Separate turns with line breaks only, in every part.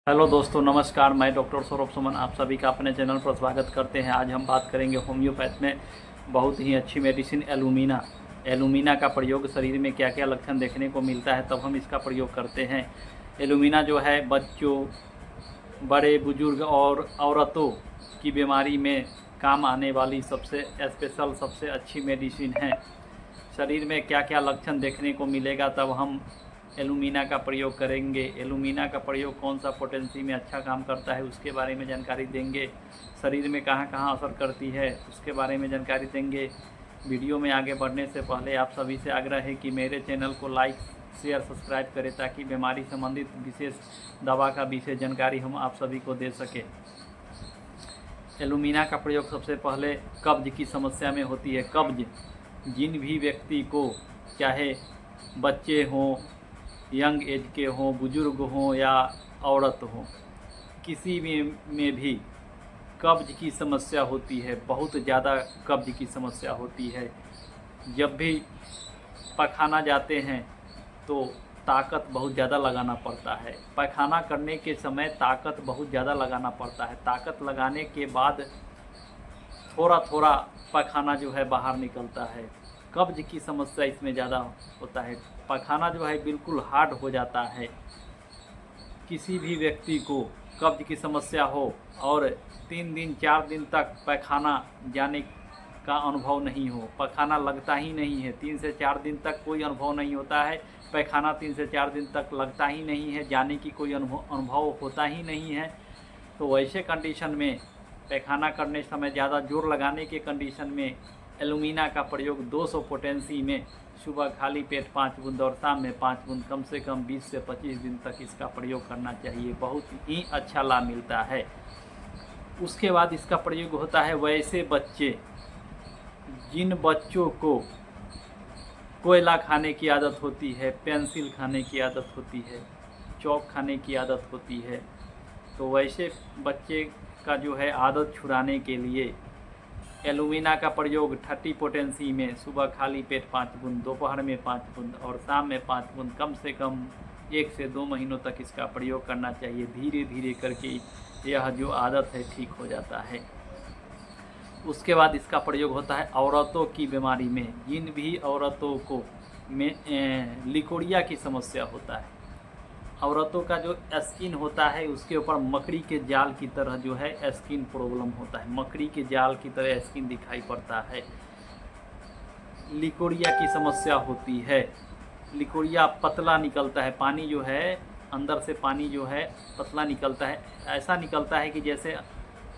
Hello दोस्तों, नमस्कार। मैं डॉक्टर सौरभ सुमन आप सभी का अपने चैनल पर स्वागत करते हैं। आज हम बात करेंगे होम्योपैथ में बहुत ही अच्छी मेडिसिन एलुमिना। एलुमिना का प्रयोग शरीर में क्या क्या लक्षण देखने को मिलता है तब हम इसका प्रयोग करते हैं। एलुमिना जो है बच्चों, बड़े बुजुर्ग और औरतों की बीमारी में काम आने वाली सबसे स्पेशल, सबसे अच्छी मेडिसिन है। शरीर में क्या क्या लक्षण देखने को मिलेगा तब हम एलुमिना का प्रयोग करेंगे। एलुमिना का प्रयोग कौन सा पोटेंसी में अच्छा काम करता है उसके बारे में जानकारी देंगे। शरीर में कहाँ कहाँ असर करती है उसके बारे में जानकारी देंगे। वीडियो में आगे बढ़ने से पहले आप सभी से आग्रह है कि मेरे चैनल को लाइक, शेयर, सब्सक्राइब करें ताकि बीमारी संबंधित विशेष दवा का विशेष जानकारी हम आप सभी को दे सकें। एलुमिना का प्रयोग सबसे पहले कब्ज की समस्या में होती है। कब्ज जिन भी व्यक्ति को, चाहे बच्चे हों, यंग एज के हों, बुजुर्ग हों या औरत हों, किसी में भी कब्ज की समस्या होती है, बहुत ज़्यादा कब्ज की समस्या होती है। जब भी पखाना जाते हैं तो ताकत बहुत ज़्यादा लगाना पड़ता है। पैखाना करने के समय ताकत बहुत ज़्यादा लगाना पड़ता है। ताकत लगाने के बाद थोड़ा थोड़ा पैखाना जो है बाहर निकलता है। कब्ज की समस्या इसमें ज़्यादा होता है। पैखाना जो है बिल्कुल हार्ड हो जाता है। किसी भी व्यक्ति को कब्ज की समस्या हो और 3 दिन 4 दिन तक पैखाना जाने का अनुभव नहीं हो, पैखाना लगता ही नहीं है, 3 से 4 दिन तक कोई अनुभव नहीं होता है, पैखाना 3 से 4 दिन तक लगता ही नहीं है, जाने की कोई अनुभव होता ही नहीं है, तो वैसे कंडीशन में पैखाना करने समय ज़्यादा जोर लगाने के कंडीशन में एलुमिना का प्रयोग 200 पोटेंसी में सुबह खाली पेट 5 बूंद और शाम में 5 बूंद कम से कम 20 से 25 दिन तक इसका प्रयोग करना चाहिए। बहुत ही अच्छा लाभ मिलता है। उसके बाद इसका प्रयोग होता है वैसे बच्चे, जिन बच्चों को कोयला खाने की आदत होती है, पेंसिल खाने की आदत होती है, चौक खाने की आदत होती है, तो वैसे बच्चे का जो है आदत छुड़ाने के लिए एलुमिना का प्रयोग 30 पोटेंसी में सुबह खाली पेट 5 बूंद, दोपहर में 5 बूंद और शाम में 5 बूंद कम से कम 1 से 2 महीनों तक इसका प्रयोग करना चाहिए। धीरे धीरे करके यह जो आदत है ठीक हो जाता है। उसके बाद इसका प्रयोग होता है औरतों की बीमारी में। जिन भी औरतों को में लिकोरिया की समस्या होता है, औरतों का जो स्किन होता है उसके ऊपर मकड़ी के जाल की तरह जो है स्किन प्रॉब्लम होता है, मकड़ी के जाल की तरह स्किन दिखाई पड़ता है। लिकोरिया की समस्या होती है। लिकोरिया पतला निकलता है, पानी जो है अंदर से पानी जो है पतला निकलता है, ऐसा निकलता है कि जैसे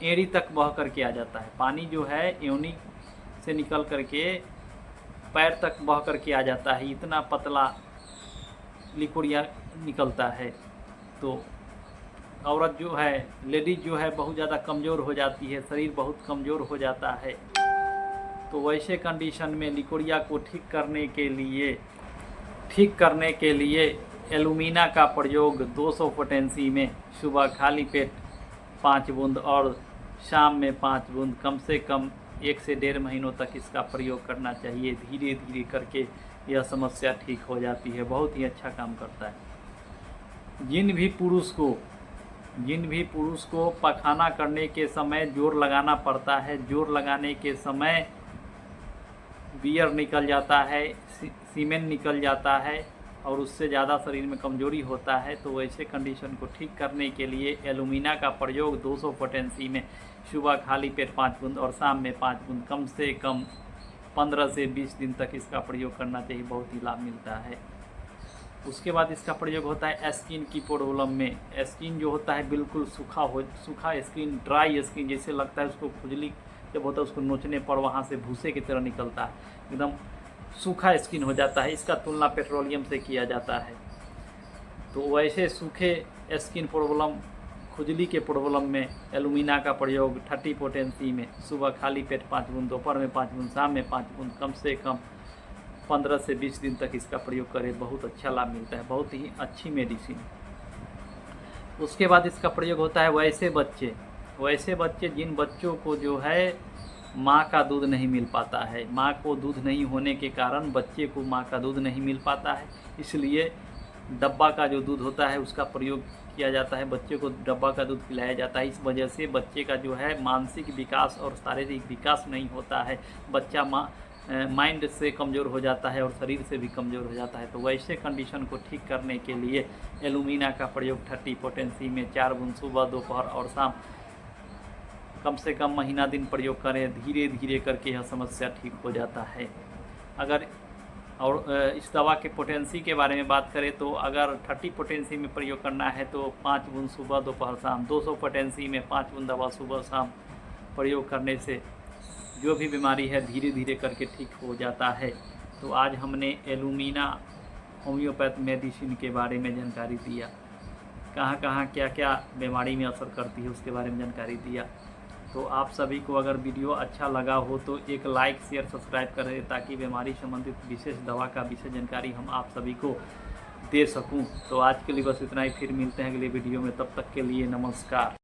एड़ी तक बह करके आ जाता है। पानी जो है योनि से निकल करके पैर तक बह करके आ जाता है, इतना पतला लिकोरिया निकलता है। तो औरत जो है, लेडीज जो है बहुत ज़्यादा कमज़ोर हो जाती है, शरीर बहुत कमज़ोर हो जाता है। तो वैसे कंडीशन में लिकोरिया को ठीक करने के लिए एलुमिना का प्रयोग 200 पोटेंसी में सुबह खाली पेट 5 बूंद और शाम में 5 बूंद कम से कम 1 से 1.5 महीनों तक इसका प्रयोग करना चाहिए। धीरे धीरे करके यह समस्या ठीक हो जाती है। बहुत ही अच्छा काम करता है। जिन भी पुरुष को पखाना करने के समय जोर लगाना पड़ता है, जोर लगाने के समय बियर निकल जाता है, सीमेन निकल जाता है और उससे ज़्यादा शरीर में कमजोरी होता है, तो वैसे कंडीशन को ठीक करने के लिए एलुमिना का प्रयोग 200 पोटेंसी में सुबह खाली पेट 5 बूंद और शाम में 5 बूंद कम से कम 15 से 20 दिन तक इसका प्रयोग करना चाहिए। बहुत ही लाभ मिलता है। उसके बाद इसका प्रयोग होता है स्किन की प्रॉब्लम में। स्किन जो होता है बिल्कुल सूखा स्किन, ड्राई स्किन, जैसे लगता है उसको खुजली जब होता है उसको नोचने पर वहाँ से भूसे की तरह निकलता है, एकदम सूखा स्किन हो जाता है। इसका तुलना पेट्रोलियम से किया जाता है। तो वैसे सूखे स्किन प्रॉब्लम, खुजली के प्रॉब्लम में एलुमिना का प्रयोग 30 पोटेंसी में सुबह खाली पेट 5 बूंद, दोपहर में 5 बूंद, शाम में 5 बूंद कम से कम 15 से 20 दिन तक इसका प्रयोग करें। बहुत अच्छा लाभ मिलता है। बहुत ही अच्छी मेडिसिन। उसके बाद इसका प्रयोग होता है वैसे बच्चे जिन बच्चों को जो है माँ का दूध नहीं मिल पाता है। माँ को दूध नहीं होने के कारण बच्चे को माँ का दूध नहीं मिल पाता है, इसलिए डब्बा का जो दूध होता है उसका प्रयोग किया जाता है, बच्चे को डब्बा का दूध पिलाया जाता है। इस वजह से बच्चे का जो है मानसिक विकास और शारीरिक विकास नहीं होता है, बच्चा माइंड से कमज़ोर हो जाता है और शरीर से भी कमज़ोर हो जाता है। तो वैसे कंडीशन को ठीक करने के लिए एलुमिना का प्रयोग 30 पोटेंसी में 4 बूंद सुबह, दोपहर और शाम कम से कम महीना दिन प्रयोग करें। धीरे धीरे करके यह समस्या ठीक हो जाता है। अगर और इस दवा के पोटेंसी के बारे में बात करें तो अगर 30 पोटेंसी में प्रयोग करना है तो 5 बूंद सुबह, दोपहर, शाम। 200 पोटेंसी में 5 बूंद दवा सुबह शाम प्रयोग करने से जो भी बीमारी है धीरे धीरे करके ठीक हो जाता है। तो आज हमने एलुमिना होम्योपैथ मेडिसिन के बारे में जानकारी दिया, कहाँ कहाँ क्या क्या बीमारी में असर करती है उसके बारे में जानकारी दिया। तो आप सभी को अगर वीडियो अच्छा लगा हो तो एक लाइक, शेयर, सब्सक्राइब करें ताकि बीमारी संबंधित विशेष दवा का विशेष जानकारी हम आप सभी को दे सकूं। तो आज के लिए बस इतना ही, फिर मिलते हैं अगले वीडियो में, तब तक के लिए नमस्कार।